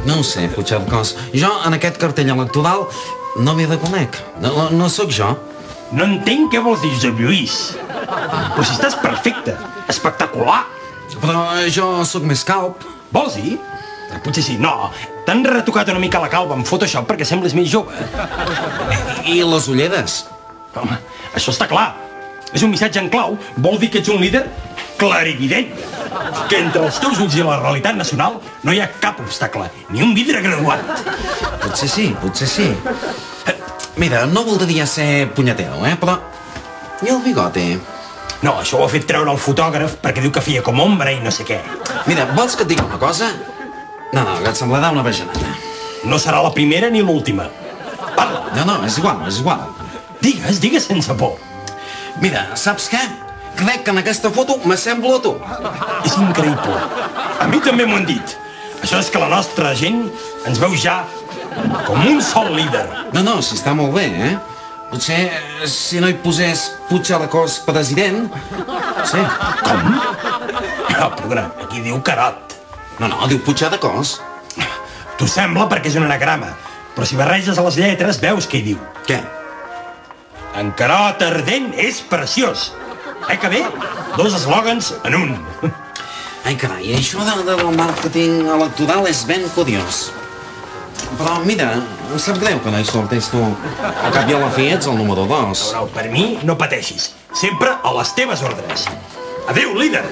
No ho sé, Puigcercós. Jo, en aquest cartell electoral, no m'hi reconec. No sóc jo. No entenc què vols dir, Josep Lluís. Però si estàs perfecte, espectacular. Però jo sóc més calb. Vols dir? Potser sí. No, t'han retocat una mica la calva amb Photoshop perquè sembles més jove. I les ulleres? Home, això està clar. És un missatge en clau. Vol dir que ets un líder clarivident. Que entre els teus ulls i la realitat nacional no hi ha cap obstacle, ni un vidre graduat. Potser sí, potser sí. Mira, no voldria ser punyetero, però... I el bigote? No, això ho ha fet treure el fotògraf perquè diu que feia com ombra i no sé què. Mira, vols que et digui una cosa? No, que et semblarà una bajanada. No serà la primera ni l'última. Parla. No, és igual. Digues sense por. Mira, saps què? Crec que en aquesta foto m'assemblo a tu. És increïble. A mi també m'ho han dit. Això és que la nostra gent ens veu ja com un sol líder. No, si està molt bé, Potser, si no hi posés Puigcercós president... Sí. Com? No, perdona, aquí diu Carot. No, diu Puigcercós. T'ho sembla perquè és un anagrama, però si barreges a les lletres veus què hi diu. Què? En Carot ardent és preciós. Que bé? 2 eslògans en un. Ai, carai, això del màrqueting electoral és ben curiós. Però, mira, em sap greu que no hi sortis tu. Al cap i a la fi ets el número 2. No, per mi no pateixis. Sempre a les teves ordres. Adéu, líder!